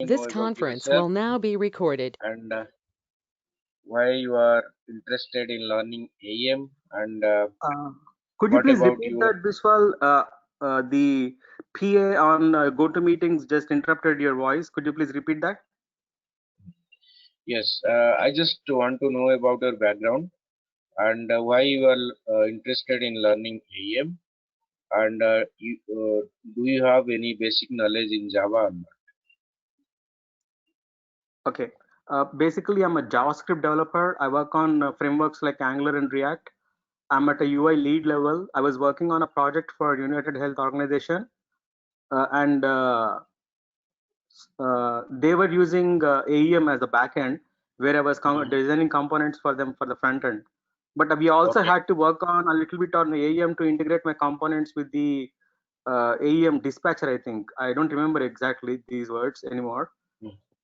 This Know about conference yourself will now be recorded. and why you are interested in learning AM and Uh, could you what please about repeat your. that, Biswal? The PA on GoToMeetings just interrupted your voice. Could you please repeat that? Yes, I just want to know about your background and why you are interested in learning AM and do you have any basic knowledge in Java or not? Okay. Basically, I'm a JavaScript developer. I work on frameworks like Angular and React. I'm at a UI lead level. I was working on a project for United Health Organization, and they were using AEM as a backend, where I was Mhm. designing components for them for the front end. But we also Okay. had to work on a little bit on the AEM to integrate my components with the AEM dispatcher. I think I don't remember exactly these words anymore.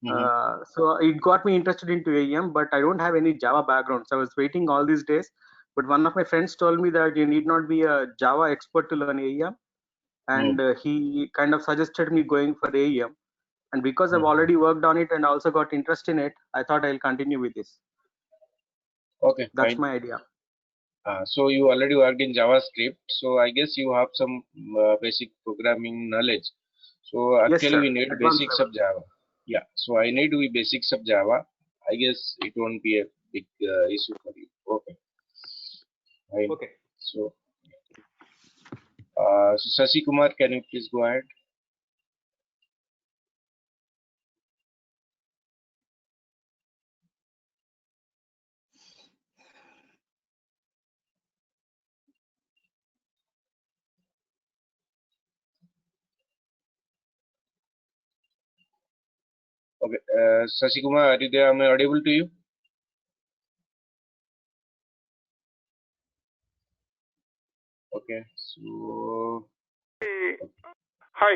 Mm-hmm. So it got me interested into AEM, but I don't have any Java background. So I was waiting all these days. But one of my friends told me that you need not be a Java expert to learn AEM, and he kind of suggested me going for AEM. And because I've already worked on it and also got interest in it, I thought I'll continue with this. Okay, That's fine. my idea. So you already worked in JavaScript, so I guess you have some basic programming knowledge. So Yes, actually, sir. we need Advanced basics level. of Java. Yeah. So I need we basics of Java. I guess it won't be a big issue for you. Okay. Fine. Okay. So Sasi Kumar, can you please go ahead? Okay. Sasi Kumar, are you there? Am I audible to you? Okay. So. Hi,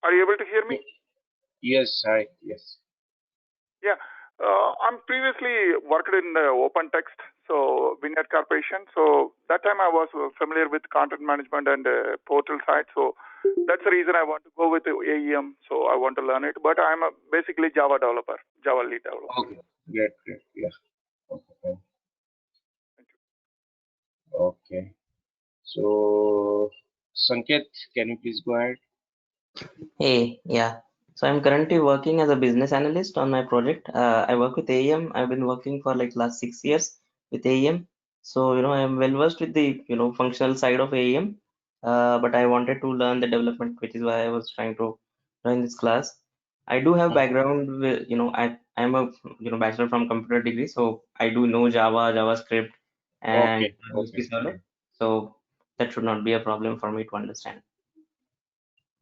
are you able to hear me? Yes. Hi. Yes. Yeah, I'm previously worked in open text, so Vineyard Corporation. So that time I was familiar with content management and portal side. So that's the reason I want to go with the AEM. So I want to learn it, but I'm basically Java developer, Java lead developer. Okay. Great. Great. Yeah. Okay. Fine. Thank you. Okay. So Sanket, can you please go ahead? Hey, yeah. So I'm currently working as a business analyst on my project. I work with AEM. I've been working for like last 6 years with AEM. So, I'm well versed with the, functional side of AEM. But I wanted to learn the development, which is why I was trying to join this class. I do have background with, I'm a, bachelor from computer degree. So I do know Java, JavaScript, and Okay. PHP Okay. server. So that should not be a problem for me to understand.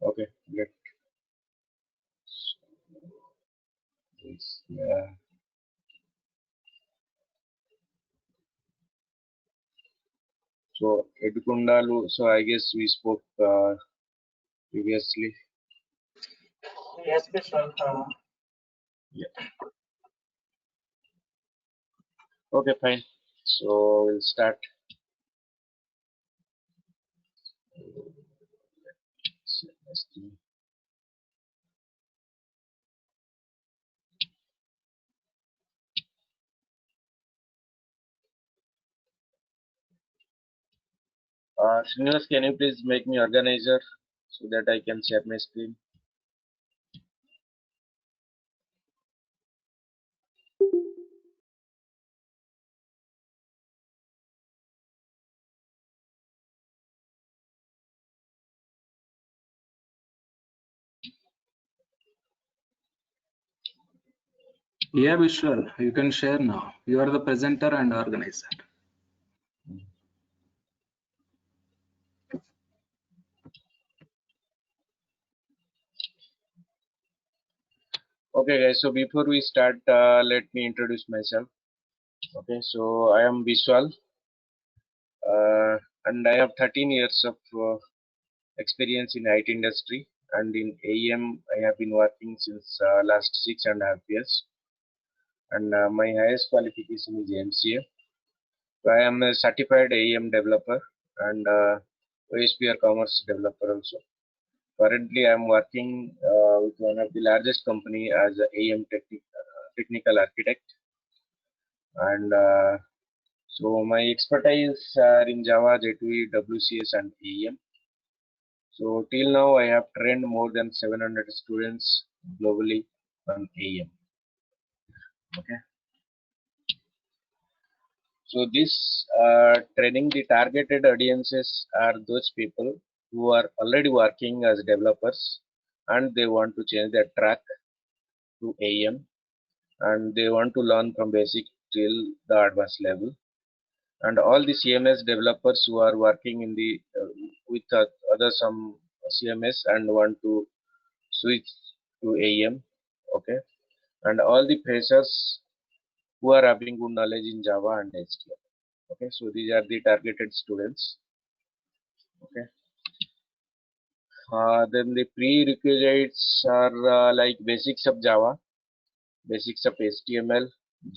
Okay. Great. Yes. Yeah. So Edukundalu. So I guess we spoke previously. Yes, sir. Yeah. Okay. Fine. So we'll start. Srinivas, can you please make me organizer so that I can share my screen? Yeah, Vishal, you can share now. You are the presenter and organizer. Okay, guys. So before we start, let me introduce myself. Okay. So I am Vishwal, and I have 13 years of experience in IT industry, and in AEM I have been working since last 6.5 years, and my highest qualification is MCA. So I am a certified AEM developer and OSPR Commerce developer also. currently I'm working with one of the largest company as a AM technical architect, and so my expertise are in Java, J2E, WCS, and AEM. So till now I have trained more than 700 students globally on AEM. Okay. So this training, the targeted audiences are those people who are already working as developers and they want to change their track to AM, and they want to learn from basic till the advanced level. And all the CMS developers who are working in the with other some CMS and want to switch to AM. Okay. And all the freshers who are having good knowledge in Java and HTML. Okay, so these are the targeted students. Okay, then the prerequisites are like basics of Java, basics of HTML,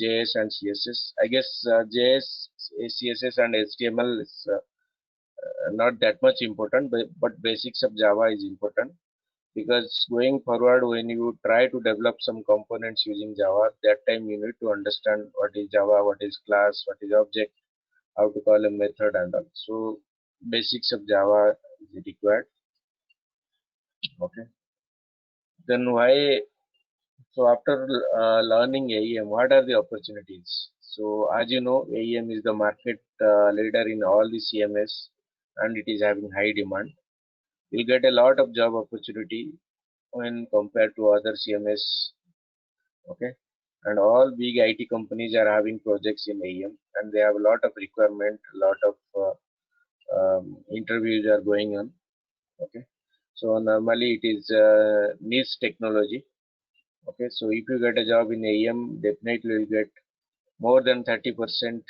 JS, and CSS. I guess JS, CSS, and HTML is not that much important, but basics of Java is important, because going forward, when you try to develop some components using Java, that time you need to understand what is Java, what is class, what is object, how to call a method, and all. So basics of Java is required. Okay. Then why? So after learning AEM, what are the opportunities? So as you know, AEM is the market leader in all the CMS, and it is having high demand. You'll get a lot of job opportunity when compared to other CMS. Okay. And all big IT companies are having projects in AEM, and they have a lot of requirement, a lot of interviews are going on. Okay. So normally it is niche technology. Okay, so if you get a job in AM, definitely you'll get more than 30%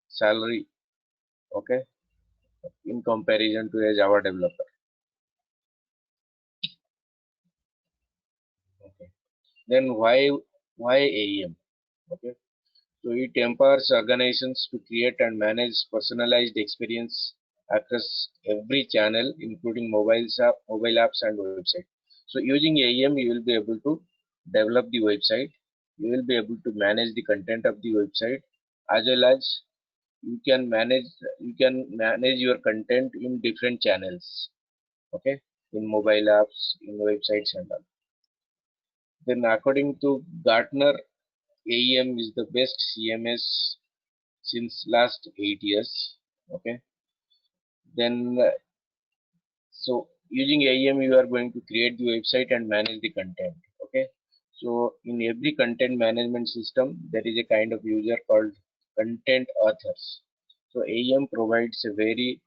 salary. Okay, in comparison to a Java developer. Okay, then why AM? Okay, so it empowers organizations to create and manage personalized experience across every channel, including mobile apps, and website. So using AM, you will be able to develop the website. You will be able to manage the content of the website, as well as you can manage your content in different channels. Okay, in mobile apps, in websites, and all. Then according to Gartner, AEM is the best CMS since last 8 years. Okay, then so using AEM, you are going to create the website and manage the content. Okay, so in every content management system, there is a kind of user called content authors. So AEM provides a very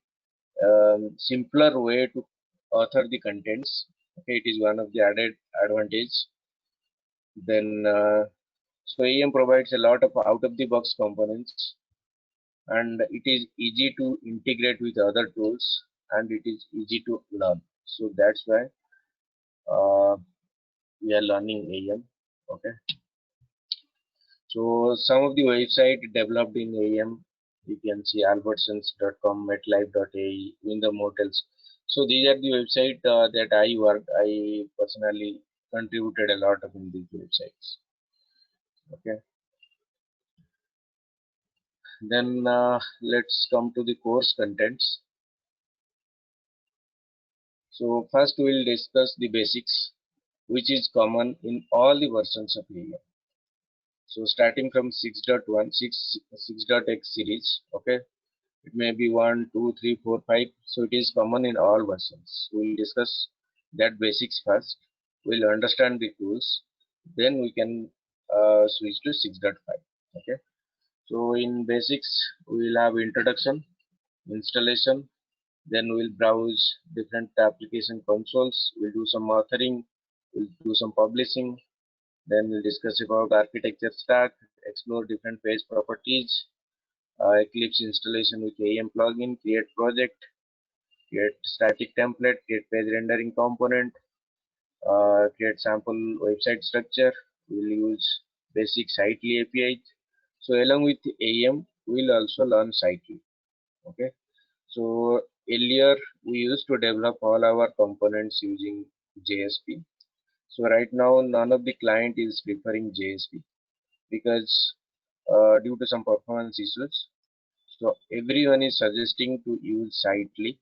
simpler way to author the contents. Okay, it is one of the added advantage. Then so AEM provides a lot of out of the box components, and it is easy to integrate with other tools, and it is easy to learn. So that's why uh, we are learning AEM. Okay, so some of the website developed in AEM, you can see albertsons.com, metlife.ae, in the motels. So these are the website that I worked. I personally contributed a lot of in these websites. Okay. Then let's come to the course contents. So first we'll discuss the basics, which is common in all the versions of AEM. So starting from 6.1, 6.x series. Okay. It may be 1, 2, 3, 4, 5. So it is common in all versions. We'll discuss that basics first. We'll understand the tools. Then we can switch to 6.5. Okay. So in basics, we'll have introduction, installation. Then we'll browse different application consoles. We'll do some authoring. We'll do some publishing. Then we'll discuss about architecture stack, explore different page properties, Eclipse installation with AEM plugin, create project, create static template, create page rendering component, create sample website structure. We'll use basic Sitely API. So along with AEM, we'll also learn Sitely. Okay. So earlier we used to develop all our components using JSP. So right now none of the client is preferring JSP because due to some performance issues. So everyone is suggesting to use Sightly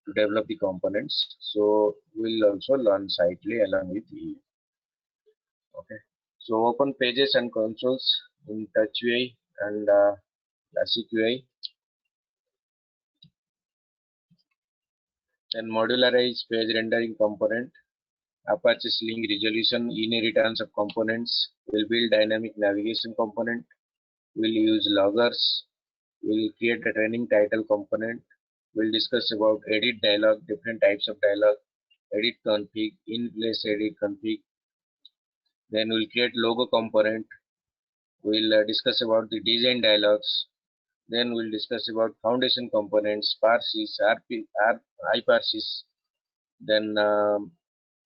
to develop the components. So we'll also learn Sightly along with E. Okay. So open pages and consoles in TouchUI and Classic UI. Then modularize page rendering component. Apache Sling resolution inheritance of components. We'll build dynamic navigation component. We'll use loggers. We'll create a training title component. We'll discuss about edit dialog, different types of dialog, edit config, in place edit config. Then we'll create logo component. We'll discuss about the design dialogues. Then we'll discuss about foundation components, parsys, iparsys. Then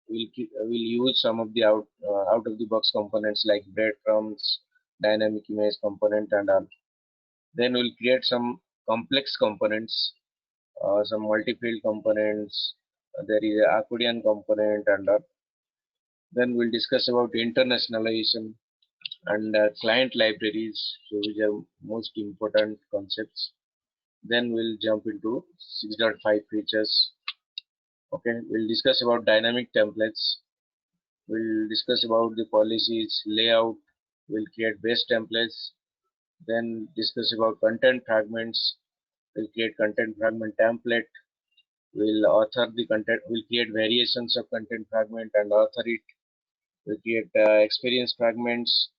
we'll use some of the out of the box components like breadcrumbs, dynamic image component, and all. Then we'll create some complex components, some multi-field components. There is an accordion component, and all. Then we'll discuss about internationalization and client libraries, so which are most important concepts. Then we'll jump into 6.5 features. Okay, we'll discuss about dynamic templates. We'll discuss about the policies, layout. We'll create base templates. Then discuss about content fragments. We'll create content fragment template. We'll author the content. We'll create variations of content fragment and author it. We'll create experience fragments.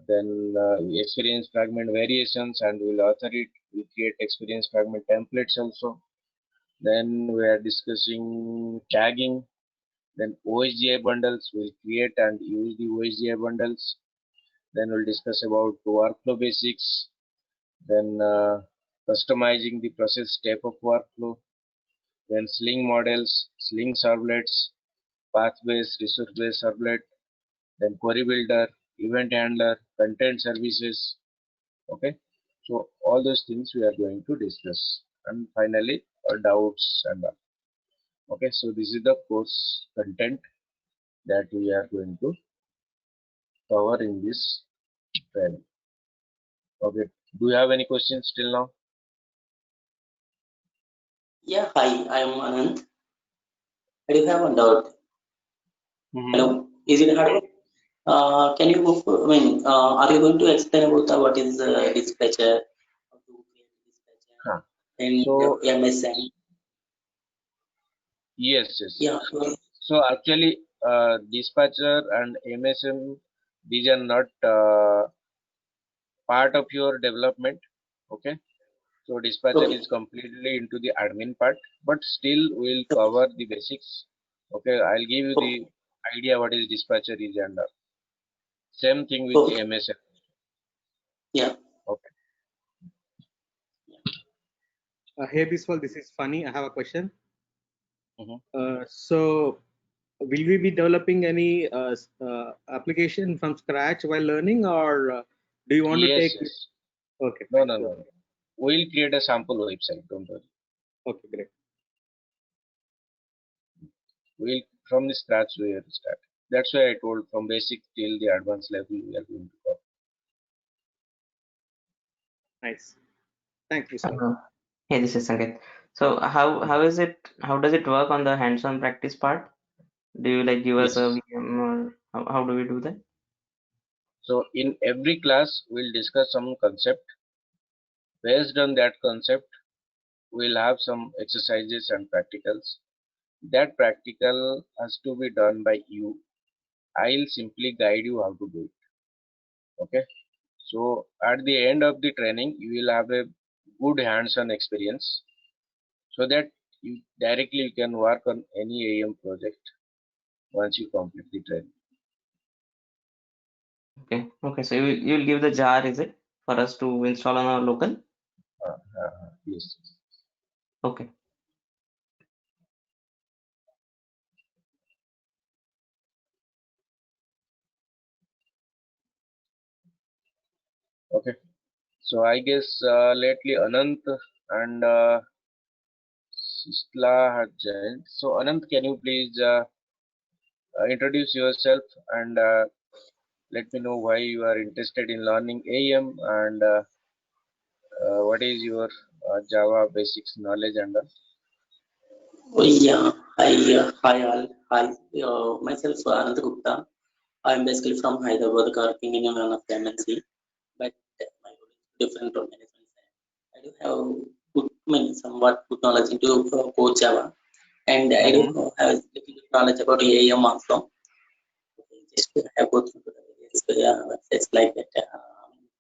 Then experience fragment variations, and we'll author it. We'll create experience fragment templates also. Then we are discussing tagging. Then OSGI bundles, we'll create and use the OSGI bundles. Then we'll discuss about workflow basics. Then customizing the process step of workflow. Then Sling models, Sling servlets, path-based, resource-based servlet. Then query builder, event handler, content services. Okay, so all those things we are going to discuss. And finally, doubts and all. Okay, so this is the course content that we are going to cover in this training. Okay, do you have any questions till now? Yeah, hi, I am Anand. I do have a doubt. Hello, is it audible? Can you go for, are you going to explain about what is dispatcher, how to create dispatcher, and So MSN? yes. Yeah. So actually, dispatcher and MSM, these are not part of your development. Okay, so dispatcher Okay. is completely into the admin part, but still we'll cover the basics. Okay, I'll give you the idea what is dispatcher is, and same thing with the MSM. Yeah. Okay. Hey Biswal, this is funny. I have a question. Mhm. So, will we be developing any application from scratch while learning, or do you want to take? Yes. Okay. No. We'll create a sample website. Don't worry. Okay, great. We'll from the scratch we will start. That's why I told from basic till the advanced level we are going to cover. Nice. Thank you, sir. Hey, this is Sanket. So how is it? How does it work on the hands-on practice part? Do you like give us a Yes. VM, or how do we do that? So in every class we'll discuss some concept. Based on that concept, we'll have some exercises and practicals. That practical has to be done by you. I'll simply guide you how to do it. Okay. So at the end of the training, you will have a good hands-on experience, so that you directly can work on any AM project once you complete the training. Okay. So you'll give the jar, is it, for us to install on our local? Yes. Okay. Okay. So I guess lately Anant and Sisla had joined. So Anant, can you please introduce yourself and let me know why you are interested in learning AEM and what is your Java basics knowledge and all? Oh, yeah, hi all. Hi, myself Anand Gupta. I'm basically from Hyderabad, working in one of the MNC, but my role is different from management side. I do have good, I mean, somewhat good knowledge into core Java, and I do have a little bit knowledge about AEM also. Just to have both into the various websites like that.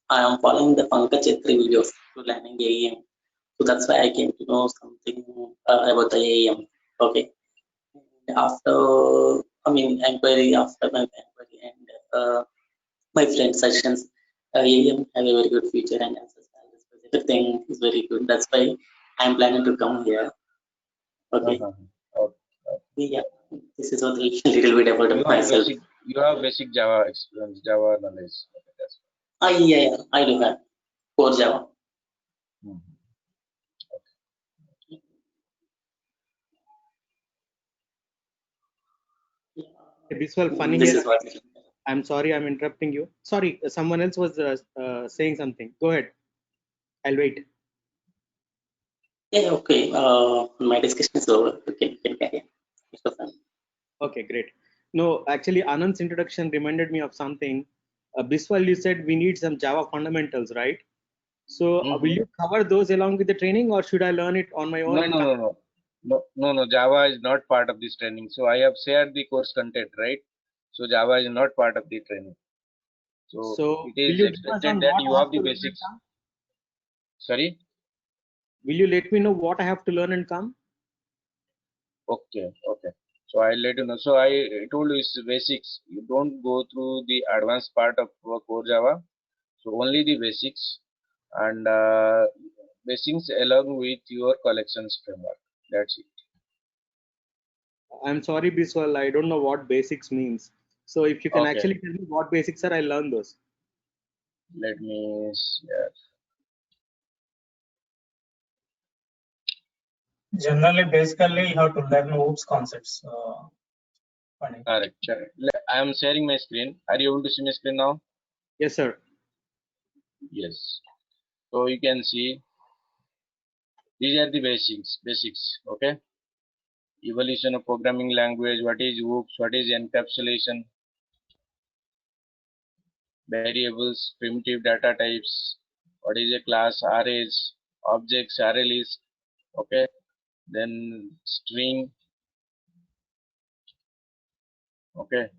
I am following the Pankaj Chetri videos to learning AEM, so that's why I came to know something about the AEM. Okay. After inquiry, after my inquiry and my friend sessions, AEM have a very good future and everything is very good. That's why I'm planning to come here. Okay. Okay. Yeah, this is what a little bit about myself. You have basic Java experience, Java knowledge. Okay, that's Yeah, I do have core Java. Biswal, funny This here. is what. I'm sorry, I'm interrupting you. Sorry, someone else was saying something. Go ahead. I'll wait. Yeah, okay. My discussion is over. Okay, you can carry on. Okay, great. No, actually, Anand's introduction reminded me of something. Biswal, you said we need some Java fundamentals, right? So will you cover those along with the training, or should I learn it on my own? No. Java is not part of this training. So I have shared the course content, right? So Java is not part of the training. So it is expected that you have the basics. Sorry? Will you let me know what I have to learn and come? Okay. So I'll let you know. So I told you it's basics. You don't go through the advanced part of core Java. So only the basics and basics along with your collections framework. That's it. I'm sorry, Biswal, I don't know what basics means. So if you can actually tell me what basics are, I'll learn those. Let me share. Generally, basically, you have to learn OOPS concepts. Correct. I am sharing my screen. Are you able to see my screen now? Yes, sir. Yes. So you can see these are the basics. Okay. Evolution of programming language. What is OOPS? What is encapsulation? Variables, primitive data types. What is a class? Arrays, objects, array list. Okay. Then string. Okay.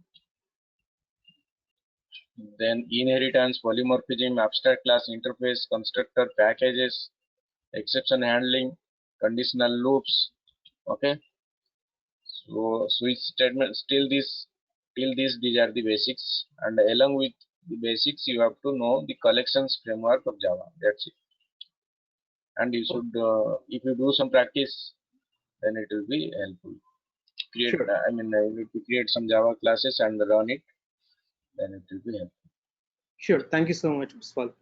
Then inheritance, polymorphism, abstract class interface, constructor, packages, exception handling, conditional loops. Okay. So switch statement. These are the basics, and along with the basics, you have to know the collections framework of Java. That's it. And you should, if you do some practice, then it will be helpful. You need to create some Java classes and run it. Then it will be helpful. Sure. Thank you so much, Biswal.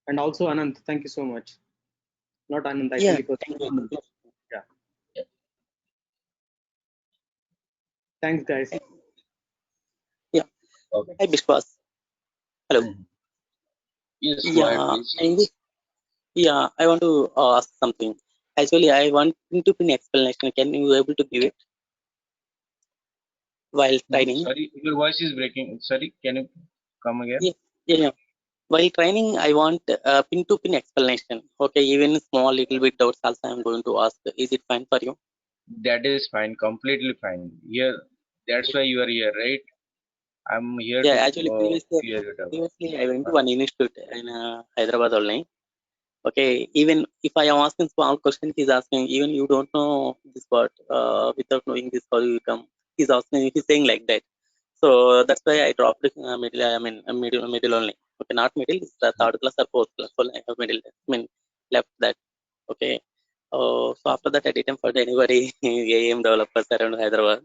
And also Anand, thank you so much. Not Anand, actually. Yeah. Thanks, guys. Yeah. Okay. Hi, Biswas. Hello. Yes, go ahead, please. Yeah, I want to ask something. Actually, I want to pin explanation. Can you able to give it while training? Sorry, your voice is breaking. Sorry, can you come again? Yeah. While training, I want pin-to-pin explanation. Okay, even small little bit doubts also I'm going to ask. Is it fine for you? That is fine, completely fine. Here, that's why you are here, right? I'm here. Yeah, actually, previously I went to one institute in Hyderabad only. Okay, even if I am asking small question, he's asking, even you don't know this word, without knowing this, how you come? He's asking, he's saying like that. So that's why I dropped middle only. Okay, not middle, it's the third class or fourth class. So I have left that. Okay. So after that, I didn't find anybody AIM developers around Hyderabad.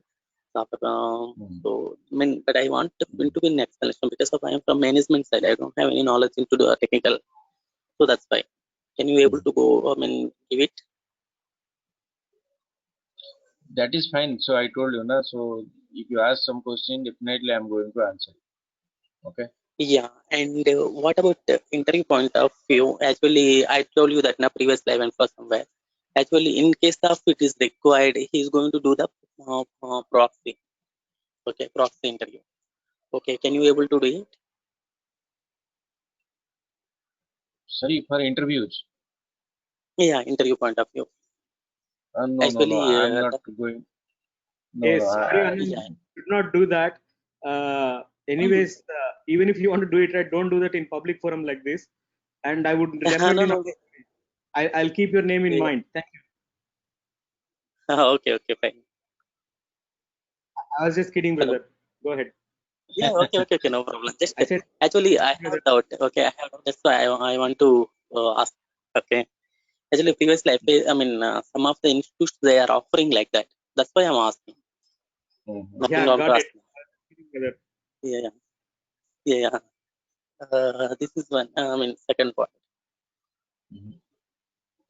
But I want to be an explanation because I am from management side. I don't have any knowledge into the technical. So that's why. Can you able to go, give it? That is fine. So I told you, na. So if you ask some question, definitely I'm going to answer. Okay. Yeah, and what about the interview point of view? Actually, I told you that in a previous live and for somewhere. Actually, in case of it is required, he is going to do the proxy. Okay, proxy interview. Okay, can you able to do it? Sorry, for interviews. Yeah, interview point of view. No. Actually, I'm not going. No. Yes, sorry, Anand, yeah. should not do that. Anyways, even if you want to do it right, don't do that in public forum like this. And I would No, definitely not. no. I'll keep your name in Yeah. mind. Thank you. Okay, fine. I was just kidding, Hello. brother. Go ahead. Yeah, okay, no problem. Just I said, actually, I brother. have doubt. Okay, I have doubt. That's why I want to ask. Okay. Actually, previously, I mean, some of the institutes they are offering like that. That's why I'm asking. Nothing Yeah, wrong to got it. ask. Kidding, brother. Yeah. This is one. I mean, second point.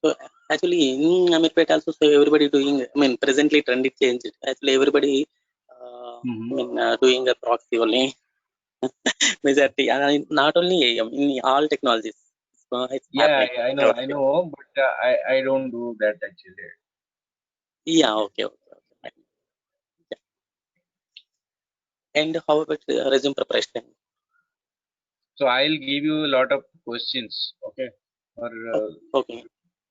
So actually, in Amirpet also, so everybody doing. I mean, presently trend it changed. Actually, everybody, doing a proxy only. Majority, not only AM, in all technologies. So it's Yeah, happening. I I know, would I say. know, but I don't do that actually. Yeah. Okay. Fine. Yeah. And how about resume preparation? So I'll give you a lot of questions. Okay, for Okay.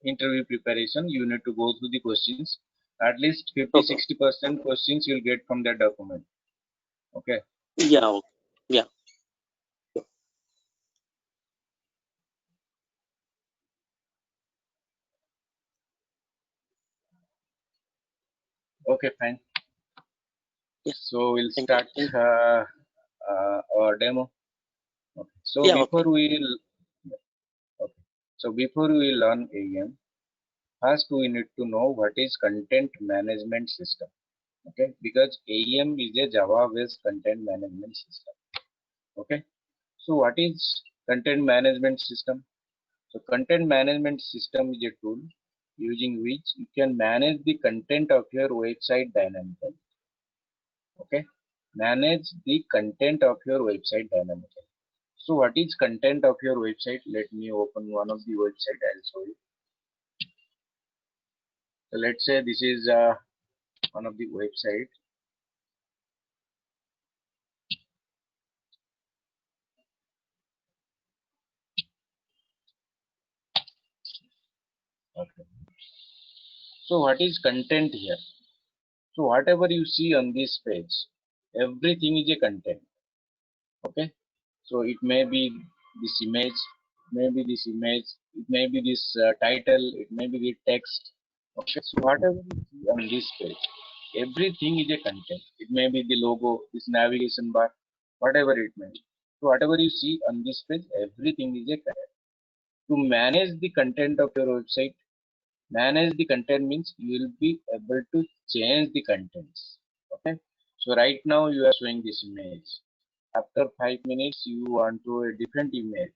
interview preparation, you need to go through the questions. At least Okay. 50-60% questions you'll get from that document. Okay. Yeah. Okay. Yeah. Okay, fine. Yeah. So we'll Thank you. start our demo. Okay. So Yeah. Okay. before we okay. So before we learn AM, first we need to know what is content management system. Okay, because AM is a Java-based content management system. Okay, so what is content management system? So content management system is a tool using which you can manage the content of your website dynamically. Okay, manage the content of your website dynamically. So what is content of your website? Let me open one of the website. I'll show you. So let's say this is one of the website. Okay. So what is content here? So whatever you see on this page, everything is a content. Okay. So it may be this image, it may be this title, it may be the text. Okay. So whatever you see on this page, everything is a content. It may be the logo, this navigation bar, whatever it may be. So whatever you see on this page, everything is a content. To manage the content of your website, manage the content means you will be able to change the contents. Okay. So right now you are showing this image. After 5 minutes, you want to a different image.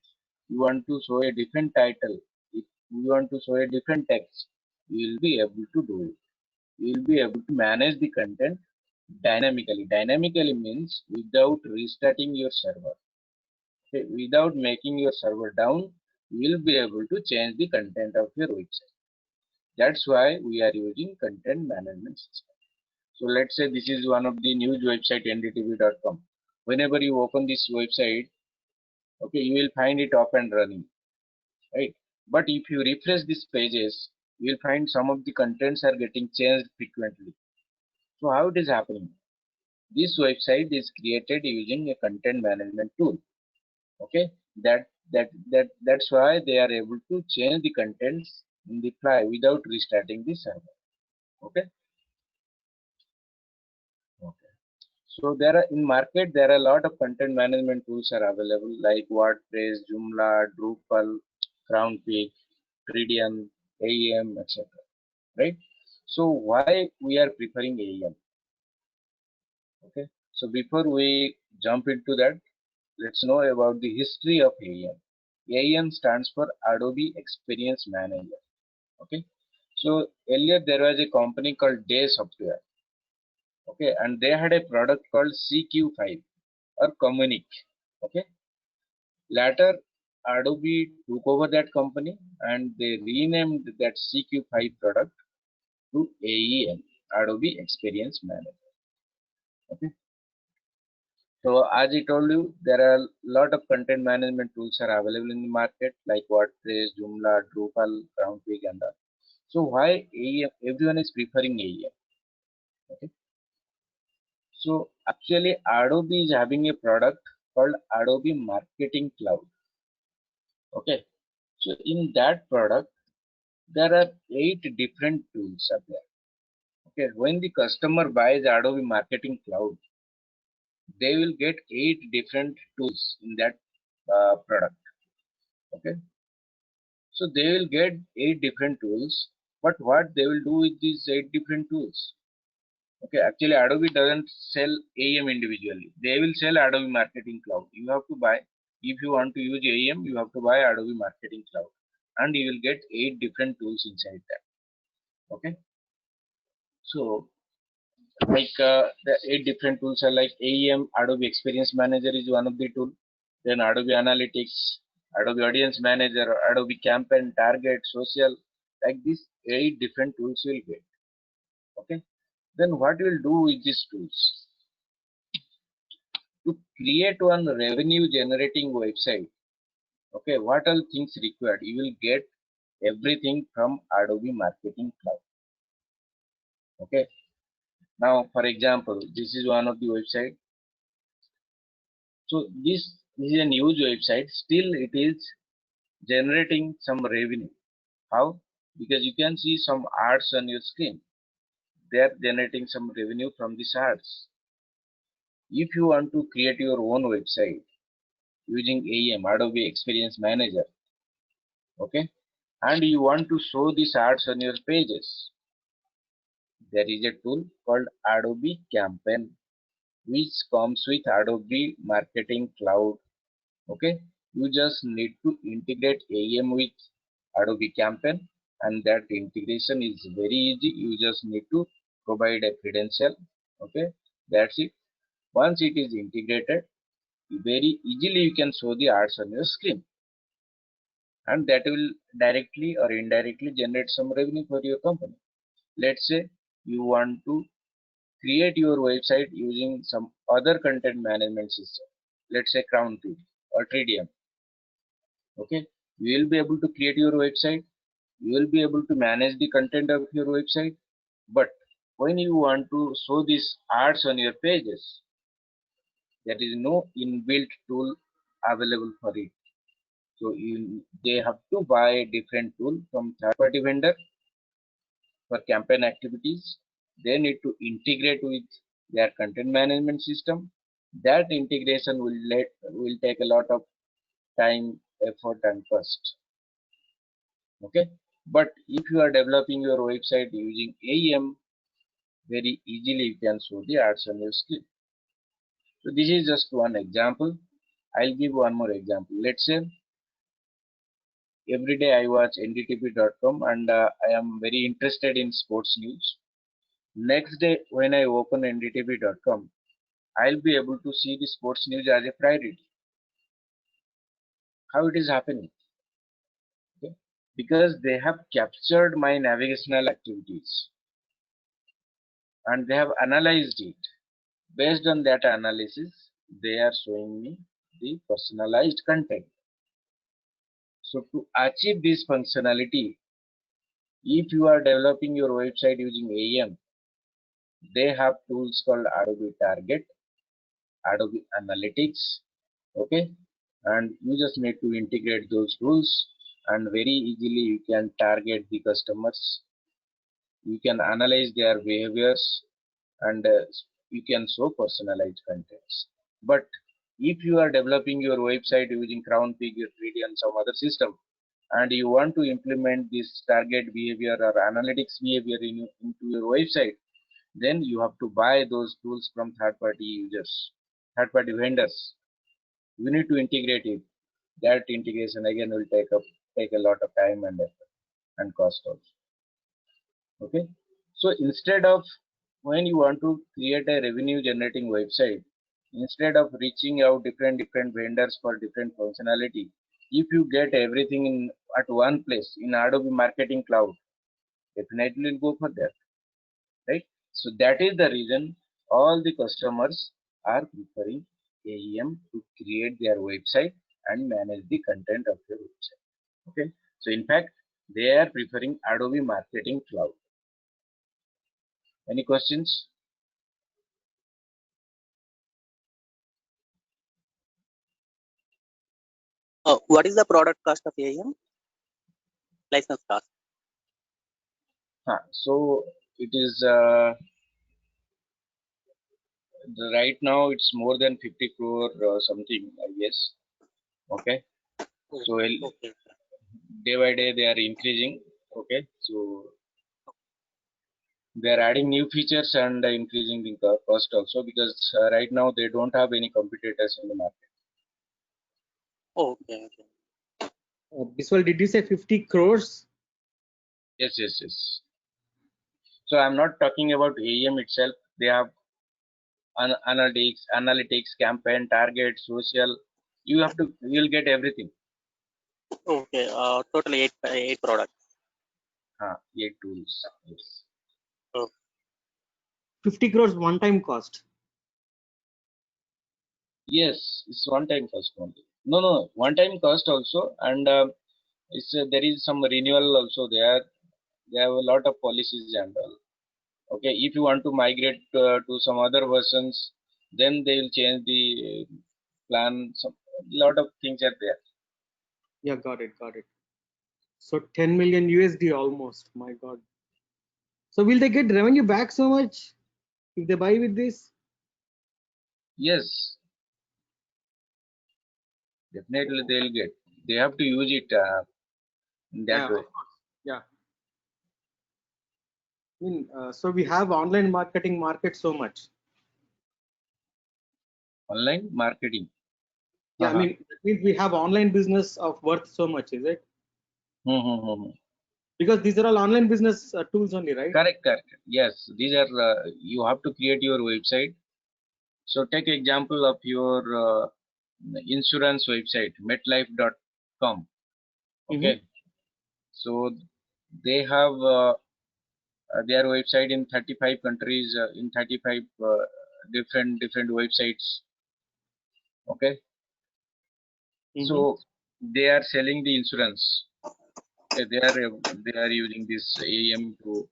You want to show a different title. If you want to show a different text, you will be able to do it. You will be able to manage the content dynamically. Dynamically means without restarting your server. Okay. Without making your server down, you will be able to change the content of your website. That's why we are using content management system. So let's say this is one of the news website ndtv.com. Whenever you open this website, okay, you will find it up and running, right? But if you refresh these pages, you will find some of the contents are getting changed frequently. So how it is happening? This website is created using a content management tool. Okay, that's why they are able to change the contents in the fly without restarting the server. Okay. Okay. So there are in market there are a lot of content management tools are available like WordPress, Joomla, Drupal, CrownPeak, Tridian, AEM, etc. Right? So why we are preferring AEM? Okay. So before we jump into that, let's know about the history of AEM. AEM stands for Adobe Experience Manager. Okay. So earlier there was a company called Day Software. Okay, and they had a product called CQ5 or Communic. Okay, later Adobe took over that company and they renamed that CQ5 product to AEM, Adobe Experience Manager. Okay. So as I told you, there are a lot of content management tools are available in the market like WordPress, Joomla, Drupal, Groundbreak, and all. So why AEM? Everyone is preferring AEM. Okay. So actually, Adobe is having a product called Adobe Marketing Cloud. Okay. So in that product, there are 8 different tools are there. Okay. When the customer buys Adobe Marketing Cloud, they will get 8 different tools in that product. Okay, so they will get 8 different tools, but what they will do with these 8 different tools? Okay, actually Adobe doesn't sell AEM individually. They will sell Adobe Marketing Cloud. You have to buy, if you want to use AEM, you have to buy Adobe Marketing Cloud, and you will get 8 different tools inside that. Okay, so like the 8 different tools are like AEM, Adobe Experience Manager is one of the tool, then Adobe Analytics, Adobe Audience Manager, Adobe Campaign, Target, Social, like these 8 different tools you will get. Okay, then what you will do with these tools? To create one revenue generating website, okay, what all things required? You will get everything from Adobe Marketing Cloud. Okay, now for example, this is one of the website. So this is a news website, still it is generating some revenue. How? Because you can see some ads on your screen. They are generating some revenue from these ads. If you want to create your own website using AEM, Adobe Experience Manager, okay, and you want to show these ads on your pages, there is a tool called Adobe Campaign, which comes with Adobe Marketing Cloud. Okay, you just need to integrate AEM with Adobe Campaign, and that integration is very easy. You just need to provide a credential. Okay, that's it. Once it is integrated, very easily you can show the ads on your screen, and that will directly or indirectly generate some revenue for your company. Let's say you want to create your website using some other content management system. Let's say CrownPeak or Tridium. Okay, you will be able to create your website, you will be able to manage the content of your website, but when you want to show these ads on your pages, there is no inbuilt tool available for it. So they have to buy a different tool from third-party vendor for campaign activities. They need to integrate with their content management system. That integration will take a lot of time, effort, and cost. Okay, but if you are developing your website using AEM, very easily you can show the ads on your screen. So this is just one example. I'll give one more example. Let's say every day I watch ndtv.com and I am very interested in sports news. Next day when I open ndtv.com, I'll be able to see the sports news as a priority. How it is happening? Okay. Because they have captured my navigational activities and they have analyzed it. Based on that analysis, they are showing me the personalized content. So to achieve this functionality, if you are developing your website using AEM, they have tools called Adobe Target, Adobe Analytics, okay, and you just need to integrate those tools and very easily you can target the customers, you can analyze their behaviors, and you can show personalized contents. But if you are developing your website using CrownPeak, your 3D and some other system, and you want to implement this target behavior or analytics behavior into your website, then you have to buy those tools from third-party users, third-party vendors. You need to integrate it. That integration again will take a lot of time and effort and cost also. Okay, so instead of when you want to create a revenue generating website, instead of reaching out different vendors for different functionality, if you get everything in at one place in Adobe Marketing Cloud, definitely will go for that, right? So that is the reason all the customers are preferring AEM to create their website and manage the content of their website. Okay, so in fact they are preferring Adobe Marketing Cloud. Any questions? What is the product cost of AEM? License cost. So it is right now it's more than 50 crore something, I guess. Okay, so Okay. day by day they are increasing. Okay, so they are adding new features and increasing the cost also, because right now they don't have any competitors in the market. Okay. Biswal, did you say 50 crores? Yes. So I'm not talking about AEM itself. They have analytics, campaign, target, social. You'll get everything. Okay. Totally eight products. 8 tools. Yes. 50 crores one-time cost. Yes, it's one-time cost only. No, one-time cost also, and there is some renewal also there. They have a lot of policies and all. Okay, if you want to migrate to some other versions, then they will change the plan. Some lot of things are there. Yeah, got it. So 10 million USD almost. My God. So will they get revenue back so much if they buy with this? Yes, definitely they will get. They have to use it in that way. Of course. Yeah. So we have online market so much. Online marketing. Yeah, that means we have online business of worth so much, is it? Because these are all online business tools only, right? Correct. Yes, these are you have to create your website. So take example of your insurance website, metlife.com. Okay, so they have their website in 35 countries, in 35 different websites. Okay, so they are selling the insurance. Okay, they are using this AEM to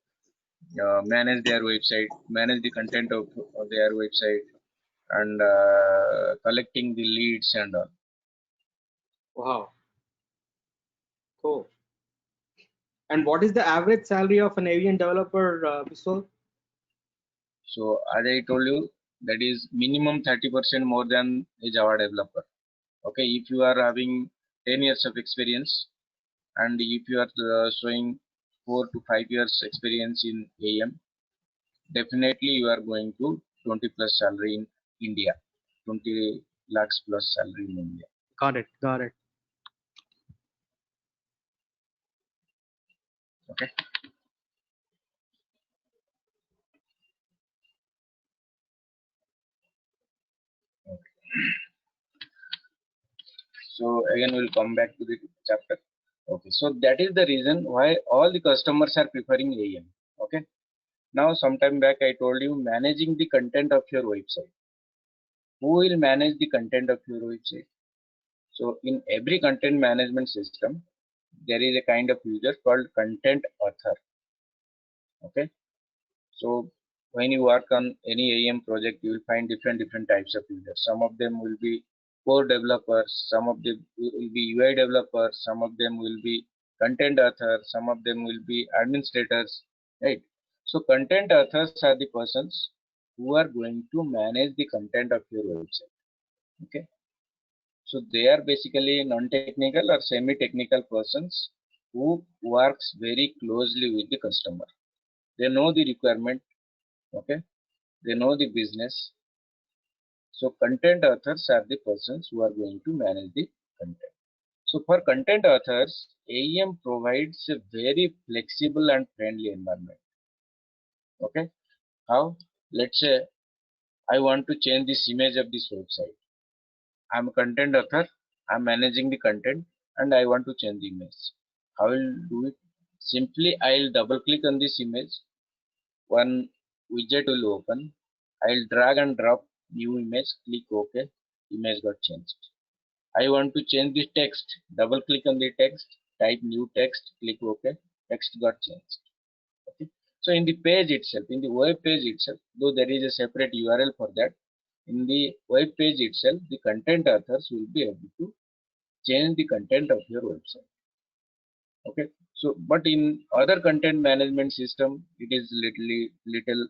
manage their website, manage the content of their website, and collecting the leads and all. Wow. Cool. And what is the average salary of an AVN developer, Biswal? So as I told you, that is minimum 30% more than a Java developer. Okay, if you are having 10 years of experience, and if you are showing 4 to 5 years experience in AM, definitely you are going to 20 plus salary in India, 20 lakhs plus salary in India. Got it. Okay. So again, we'll come back to the chapter. Okay, so that is the reason why all the customers are preferring AM. Okay. Now, sometime back, I told you managing the content of your website. Who will manage the content of your website? So, in every content management system, there is a kind of user called content author. Okay. So, when you work on any AM project, you will find different types of users. Some of them will be core developers, some of them will be UI developers, some of them will be content authors, some of them will be administrators, right? So content authors are the persons who are going to manage the content of your website. Okay, so they are basically non-technical or semi-technical persons who works very closely with the customer. They know the requirement. Okay, they know the business. So content authors are the persons who are going to manage the content. So for content authors, AEM provides a very flexible and friendly environment. Okay, How? Let's say I want to change this image of this website. I'm a content author. I'm managing the content and I want to change the image. How will do it? Simply I'll double click on this image. One widget will open. I'll drag and drop new image. Click OK. Image got changed. I want to change the text. Double click on the text. Type new text. Click OK. Text got changed. Okay. So in the page itself, in the web page itself, though there is a separate URL for that, in the web page itself, the content authors will be able to change the content of your website. Okay. So, but in other content management system, it is little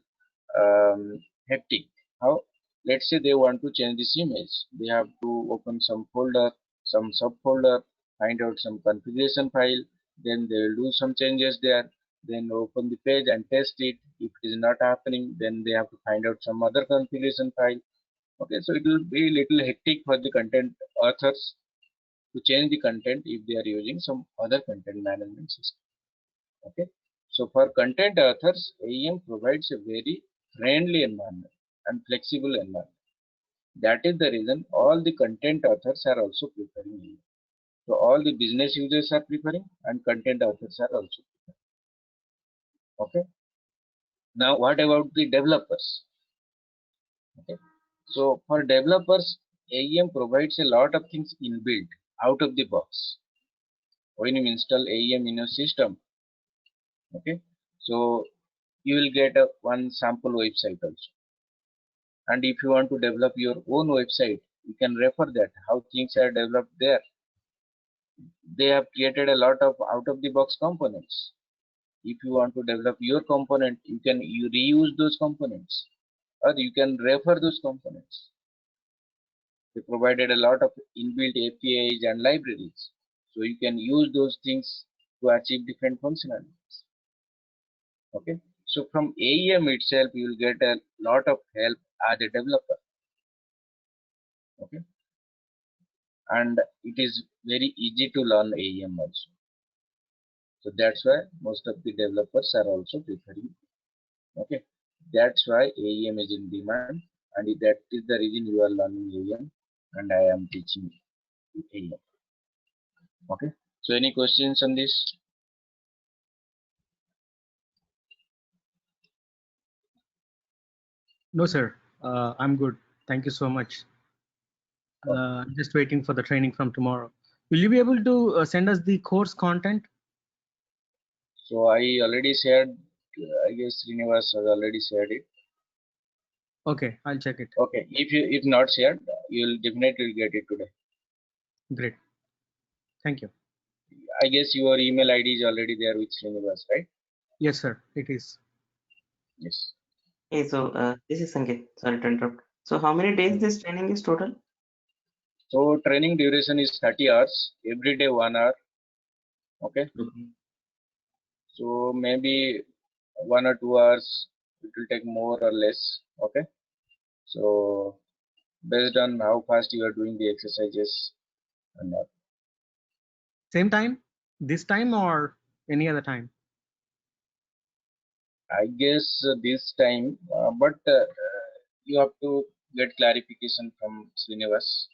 hectic. How? Let's say they want to change this image. They have to open some folder, some subfolder, find out some configuration file, then they will do some changes there, then open the page and test it. If it is not happening, then they have to find out some other configuration file. Okay, so it will be little hectic for the content authors to change the content if they are using some other content management system. Okay, so for content authors, AEM provides a very friendly environment and flexible environment. That is the reason all the content authors are also preferring AEM. So all the business users are preferring and content authors are also preferring. Okay. Now what about the developers? Okay. So for developers, AEM provides a lot of things inbuilt out of the box. When you install AEM in your system, okay, so you will get one sample website also. And if you want to develop your own website, you can refer that how things are developed there. They have created a lot of out of the box components. If you want to develop your component, you reuse those components or you can refer those components. They provided a lot of inbuilt APIs and libraries, so you can use those things to achieve different functionalities. Okay, so from AEM itself, you will get a lot of help as a developer. Okay, and it is very easy to learn AEM also. So that's why most of the developers are also preferring. Okay, that's why AEM is in demand, and that is the reason you are learning AEM, and I am teaching AEM. Okay, so any questions on this? No, sir. I'm good. Thank you so much. I'm just waiting for the training from tomorrow. Will you be able to send us the course content? So I already shared. I guess Srinivas has already shared it. Okay, I'll check it. Okay, if not shared, you'll definitely get it today. Great. Thank you. I guess your email ID is already there with Srinivas, right? Yes, sir. It is. Yes. Hey, so this is Sanket. Sorry to interrupt. So how many days this training is total? So training duration is 30 hours, every day 1 hour. Okay. So maybe 1 or 2 hours, it will take more or less. Okay. So based on how fast you are doing the exercises and all. Same time? This time or any other time? I guess this time, but you have to get clarification from Srinivas.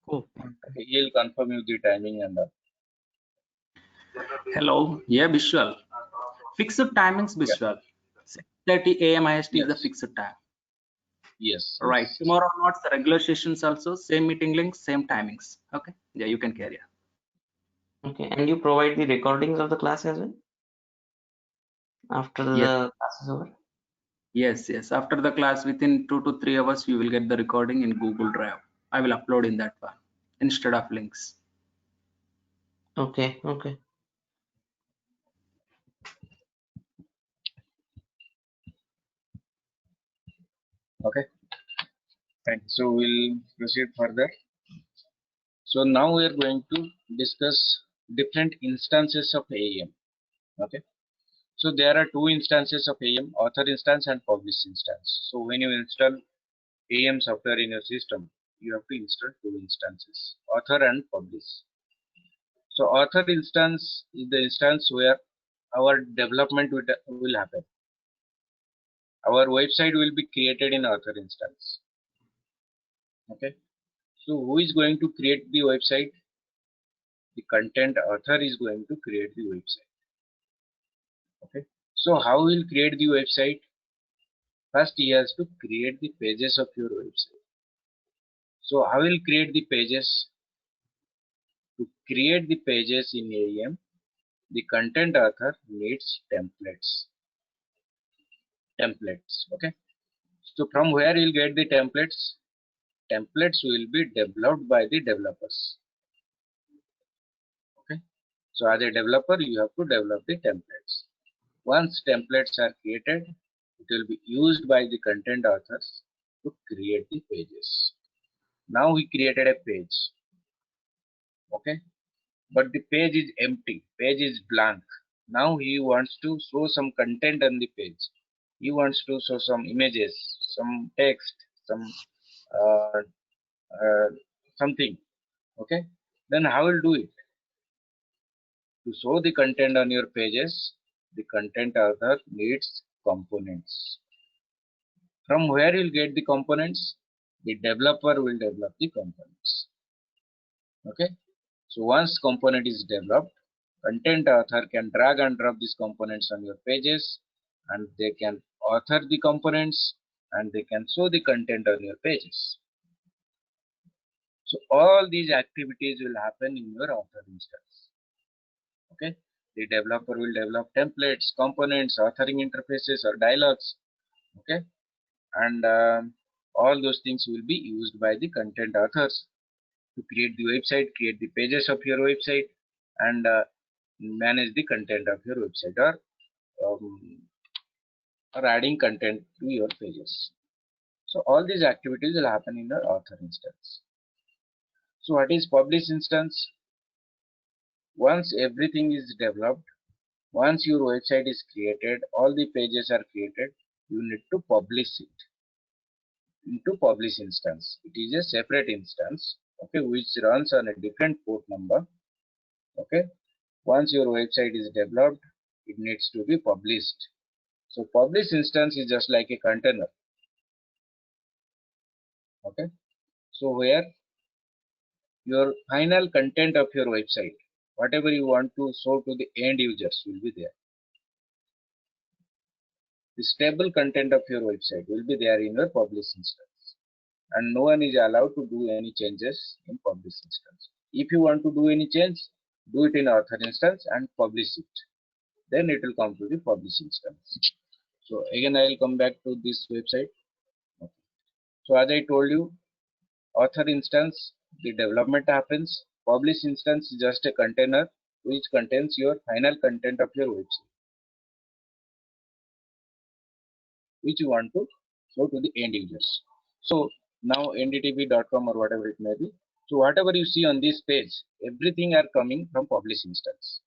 Cool. Okay, he'll confirm you the timing and all. Hello. Yeah, Vishwal. Fixed timings, Vishwal. 6:30 a.m. IST is the Yes. fixed time. Yes. Right. Yes. Tomorrow onwards, the regular sessions also, same meeting links, same timings. Okay. Yeah, you can carry on. Okay, and you provide the recordings of the class as well after Yes. the class is over? Yes, yes. After the class, within 2 to 3 hours, you will get the recording in Google Drive. I will upload in that one instead of links. Okay, okay. Okay. Thanks. So we'll proceed further. So now we are going to discuss different instances of AEM. Okay. So there are two instances of AEM, author instance and publish instance. So when you install AEM software in your system, you have to install two instances, author and publish. So author instance is the instance where our development will happen. our website will be created in author instance. Okay, so who is going to create the website? The content author is going to create the website. Okay, so how will create the website? First he has to create the pages of your website. So how will create the pages? To create the pages in AEM, the content author needs templates. Okay, so from where you'll get the templates? Templates will be developed by the developers. Okay, so as a developer you have to develop the templates. Once templates are created, it will be used by the content authors to create the pages. Now we created a page. Okay, but the page is empty, page is blank. Now he wants to show some content on the page. He wants to show some images, some text, some uh, something. Okay, then how will do it? To show the content on your pages, the content author needs components. From where you'll get the components? The developer will develop the components. Okay, so once component is developed, content author can drag and drop these components on your pages, and they can author the components and they can show the content on your pages. So all these activities will happen in your author instance. Okay, the developer will develop templates, components, authoring interfaces or dialogues. Okay, and all those things will be used by the content authors to create the website, create the pages of your website, and manage the content of your website, or adding content to your pages. So all these activities will happen in the author instance. So what is publish instance? Once everything is developed, once your website is created, all the pages are created, you need to publish it into publish instance. It is a separate instance, okay, which runs on a different port number. Okay, once your website is developed, it needs to be published. So publish instance is just like a container. Okay, so where your final content of your website, whatever you want to show to the end users, will be there. The stable content of your website will be there in your publish instance, and no one is allowed to do any changes in publish instance. If you want to do any change, do it in author instance and publish it. Then it will come to the publish instance. So again, I will come back to this website. Okay. So as I told you, author instance, the development happens. Publish instance is just a container which contains your final content of your website, which you want to show to the end users. So now ndtv.com or whatever it may be. So whatever you see on this page, everything are coming from publish instance.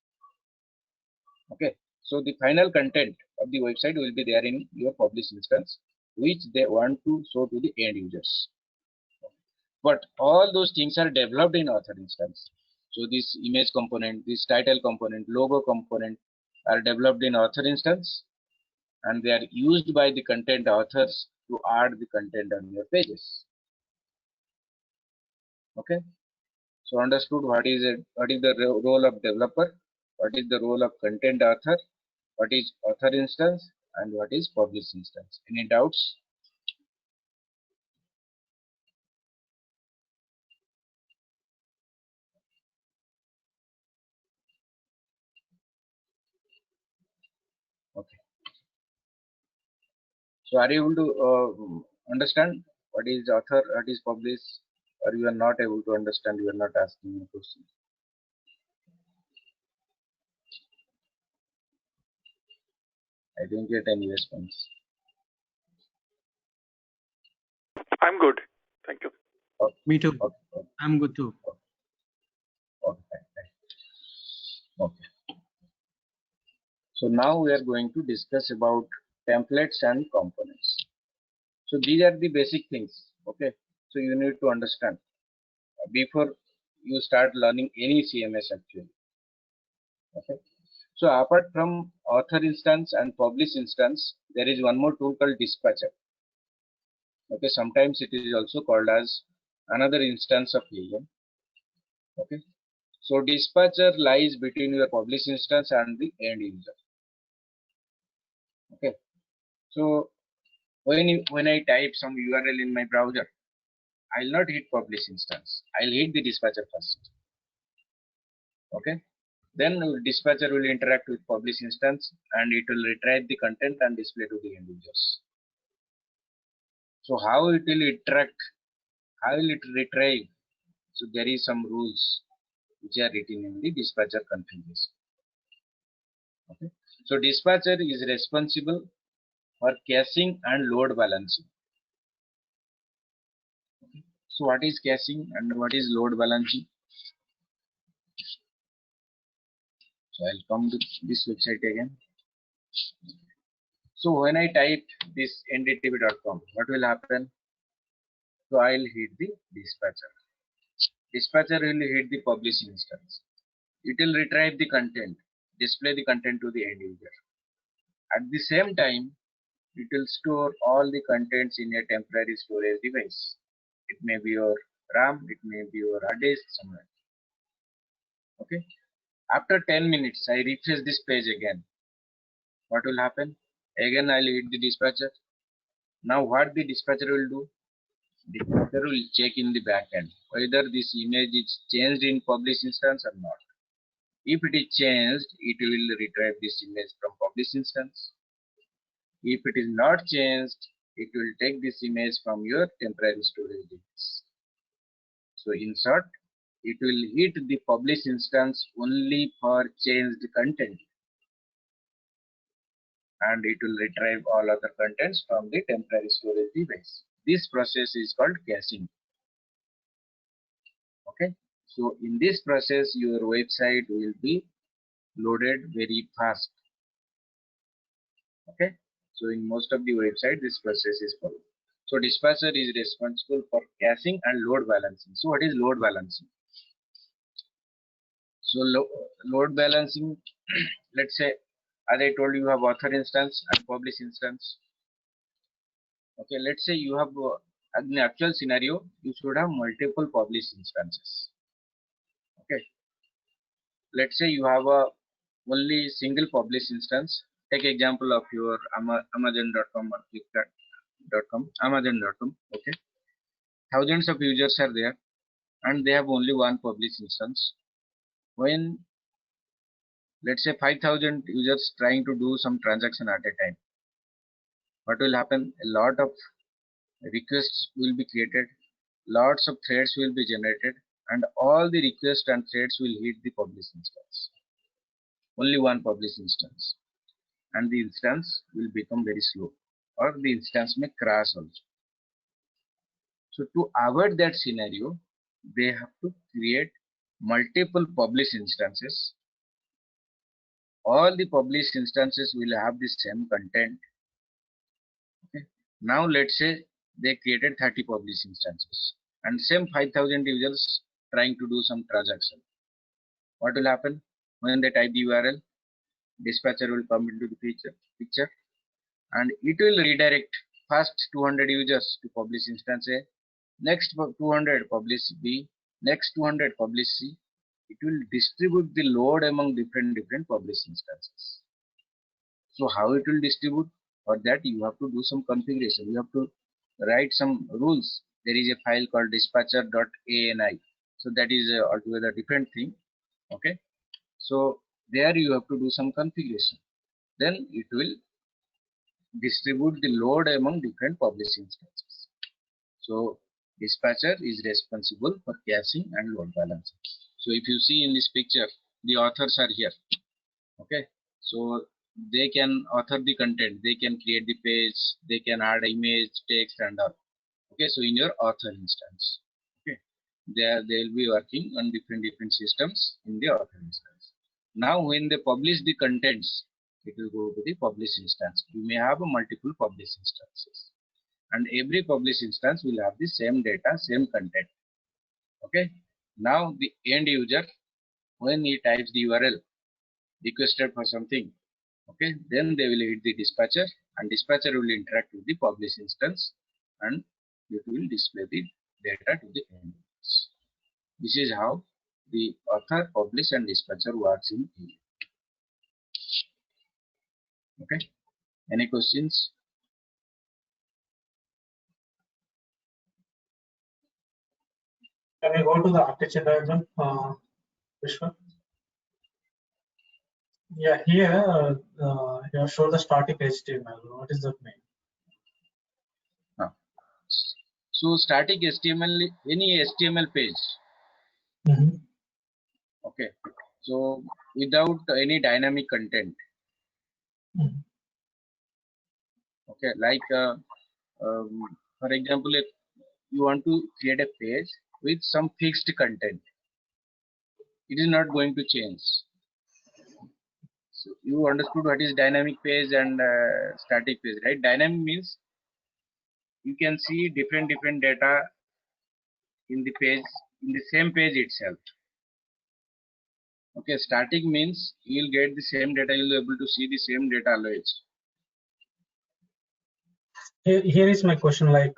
Okay, so the final content of the website will be there in your publish instance, which they want to show to the end users. But all those things are developed in author instance. So this image component, this title component, logo component are developed in author instance, and they are used by the content authors to add the content on your pages. Okay, so understood what is the role of developer, what is the role of content author, what is author instance, and what is publish instance. Any doubts? Okay, so are you able to understand what is author, what is publish, or you are not able to understand, you are not asking a question? I didn't get any response. I'm good. Thank you. Okay. Me too. Okay. I'm good too. Okay. Okay. So now we are going to discuss about templates and components. So these are the basic things. Okay. So you need to understand before you start learning any CMS actually. Okay. So apart from author instance and publish instance, there is one more tool called dispatcher. Okay, sometimes it is also called as another instance of AEM. Okay, so dispatcher lies between your publish instance and the end user. Okay, so when I type some URL in my browser, I'll not hit publish instance. I'll hit the dispatcher first. Okay, then dispatcher will interact with publish instance and it will retrieve the content and display to the end users. So how it will interact, how will it retrieve? So there is some rules which are written in the dispatcher configuration. Okay, so dispatcher is responsible for caching and load balancing. Okay. So what is caching and what is load balancing? So I'll come to this website again. So when I type this ndtv.com, what will happen? So I'll hit the dispatcher. Dispatcher will hit the publish instance. It will retrieve the content, display the content to the end user. At the same time, it will store all the contents in a temporary storage device. It may be your RAM, it may be your hard disk somewhere. Okay. After 10 minutes, I refresh this page again. What will happen? Again, I'll hit the dispatcher. Now, what the dispatcher will do? Dispatcher will check in the backend whether this image is changed in publish instance or not. If it is changed, it will retrieve this image from publish instance. If it is not changed, it will take this image from your temporary storage device. So in short, it will hit the publish instance only for changed content, and it will retrieve all other contents from the temporary storage device. This process is called caching. Okay, so in this process, your website will be loaded very fast. Okay, so in most of the website, this process is followed. So dispatcher is responsible for caching and load balancing. So what is load balancing? So load balancing, let's say, as I told you, have author instance and publish instance. Okay, let's say you have in the actual scenario, you should have multiple publish instances. Okay, let's say you have a only single publish instance. Take example of your Amazon.com or Flipkart.com, Amazon.com. Okay, thousands of users are there, and they have only one publish instance. When let's say 5,000 users trying to do some transaction at a time, what will happen? A lot of requests will be created, lots of threads will be generated, and all the requests and threads will hit the publish instance. Only one publish instance, and the instance will become very slow, or the instance may crash also. So to avoid that scenario, they have to create multiple publish instances. All the published instances will have the same content. Okay. Now let's say they created 30 published instances and same 5,000 users trying to do some transaction. What will happen? When they type the URL, dispatcher will come into the picture and it will redirect first 200 users to publish instance A, next 200 publish B, next 200 publish C. It will distribute the load among different publish instances. So how it will distribute? For that you have to do some configuration. You have to write some rules. There is a file called dispatcher.ani. So that is altogether different thing. Okay. So there you have to do some configuration. Then it will distribute the load among different publish instances. So dispatcher is responsible for caching and load balancing. So if you see in this picture, the authors are here. Okay, so they can author the content, they can create the page, they can add image, text, and all. Okay, so in your author instance, okay, they'll be working on different systems in the author instance. Now, when they publish the contents, it will go to the publish instance. You may have multiple publish instances, and every publish instance will have the same data, same content. Okay, now the end user, when he types the URL, requested for something, okay, then they will hit the dispatcher, and dispatcher will interact with the publish instance, and it will display the data to the end users. This is how the author, publish, and dispatcher works in AEM. Okay, any questions? Can we go to the architecture diagram, Vishwa? Yeah, here you have shown the static HTML. What is that mean? So static HTML, any HTML page. Mm-hmm. Okay, so without any dynamic content. Mm-hmm. Okay, like for example, if you want to create a page with some fixed content, it is not going to change. So you understood what is dynamic page and static page, right? Dynamic means you can see different data in the page, in the same page itself. Okay, static means you will get the same data, you will be able to see the same data always. Here is my question, like,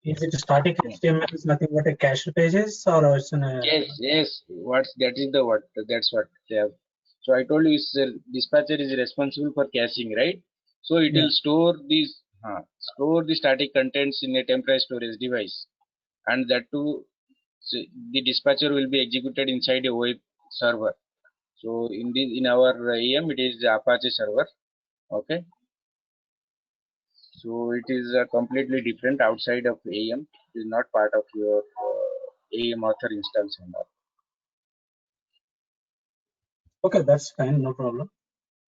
is it a static HTML is nothing but a cache pages, or it's an Yes, that is the what, that's what they have. So I told you, dispatcher is responsible for caching, right? So it will store these store the static contents in a temporary storage device, and that too, the dispatcher will be executed inside a web server. So in our AEM, it is the Apache server. Okay, so it is completely different outside of AEM. It is not part of your AEM author instance and all. okay, that's fine, no problem.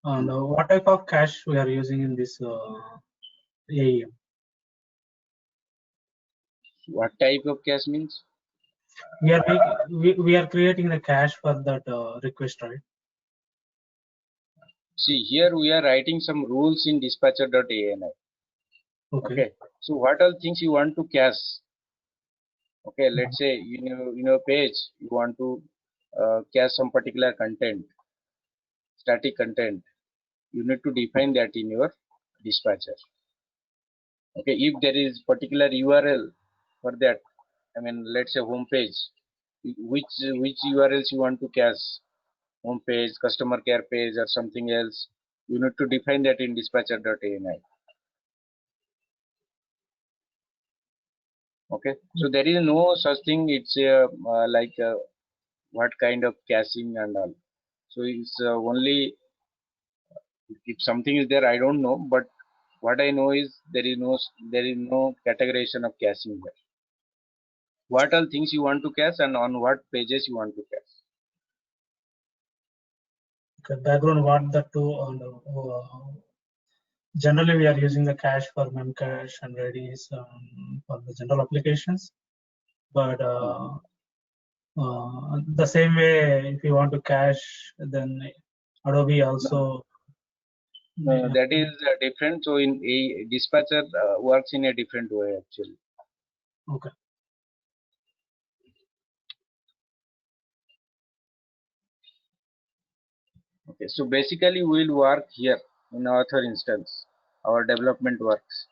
And what type of cache we are using in this AEM? What type of cache means? We are creating the cache for that request, right? See, here we are writing some rules in dispatcher.ani. Okay. So what all things you want to cache? Okay, let's say in your page you want to cache some particular content, static content. You need to define that in your dispatcher. Okay, if there is particular URL for that, I mean, let's say home page, which URLs you want to cache, home page, customer care page, or something else, you need to define that in dispatcher.ani. Okay, so there is no such thing. It's like what kind of caching and all. So it's only if something is there, I don't know, but what I know is there is no categorization of caching here. What all things you want to cache and on what pages you want to cache. Okay, background what the two and generally we are using the cache for memcache and Redis for the general applications, but the same way if you want to cache, then Adobe also. No, that is different. So in a dispatcher works in a different way actually. Okay. Okay, so basically we will work here in author instance. Our development works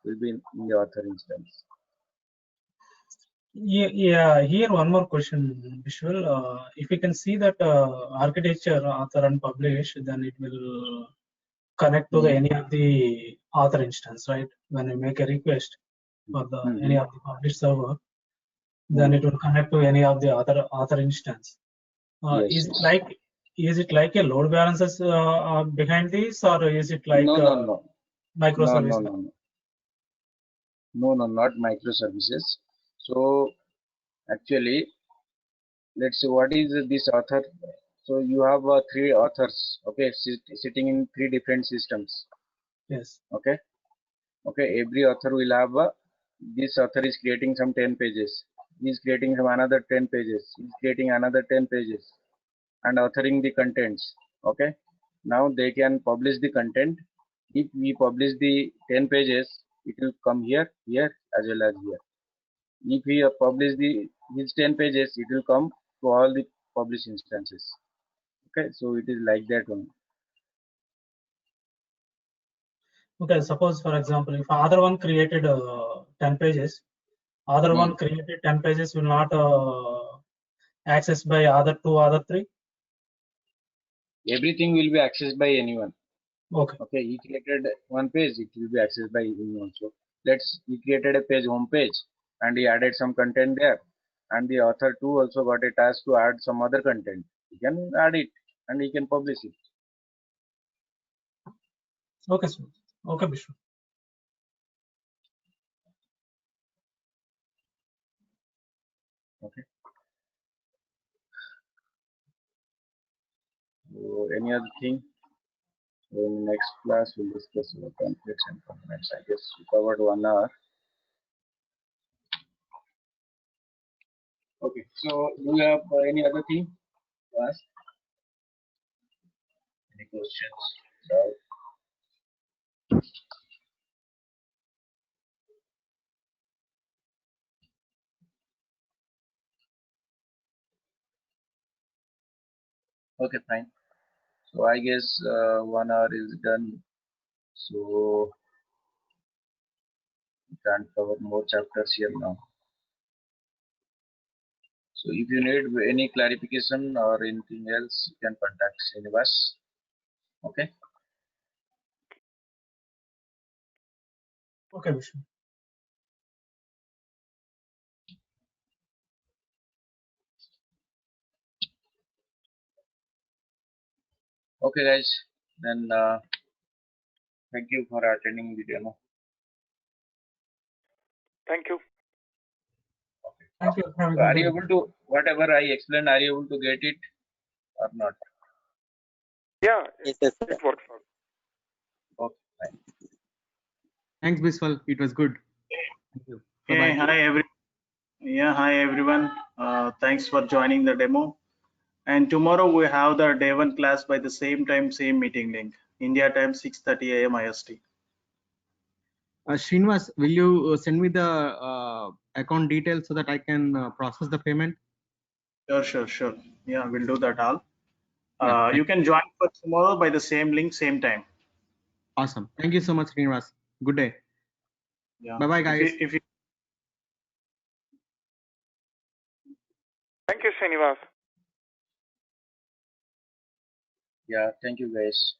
will be in the author instance. Yeah. Here one more question, Vishwal. If you can see that architecture author and publish, then it will connect to any of the author instance, right? When you make a request for the any of the publish server, then it will connect to any of the author instance. Is it like a load balancers behind this, or is it like no. microservice? No, not microservices. So actually, let's see what is this author. So you have three authors, okay, sitting in three different systems. Yes. Okay. Every author will have this author is creating some 10 pages. He is creating some another 10 pages. He is creating another 10 pages and authoring the contents. Okay. Now they can publish the content. If we publish the 10 pages, it will come here as well as here. If we publish his 10 pages, it will come to all the published instances. Okay, so it is like that one. Okay, suppose for example, if other one created 10 pages, other one created 10 pages will not accessed by other three. Everything will be accessed by anyone. Okay. Okay, he created one page, it will be accessed by him also. He created a page, home page, and he added some content there. And the author too also got a task to add some other content. He can add it and he can publish it. Okay, sir. Okay, Vishnu. Okay. So any other thing? So in next class we'll discuss about conflicts and components. I guess we covered 1 hour. Okay, so do you have any other thing to ask? Any questions? Doubt? Okay, fine. So I guess 1 hour is done. So we can't cover more chapters here now. So if you need any clarification or anything else, you can contact Srinivas. Okay. Okay, Vishnu. Okay, guys. Then thank you for attending the demo. Thank you. Thank you. Have a So good are day. you able to, whatever I explained, are you able to get it or not? Yeah, Yes, yes, sir. it works out. Okay, fine. Thanks, Biswal. It was good. Thank you. Hey, Bye-bye. hi everyone. Thanks for joining the demo. And tomorrow we have the day one class by the same time, same meeting link. India time 6:30 a.m. IST. Srinivas, will you send me the account details so that I can process the payment? Sure. Yeah, we'll do that all. Yeah, You can join for tomorrow by the same link, same time. awesome. Thank you so much, Srinivas. Good day. Yeah. Bye-bye, guys. If you Thank you, Srinivas. Yeah, thank you, guys.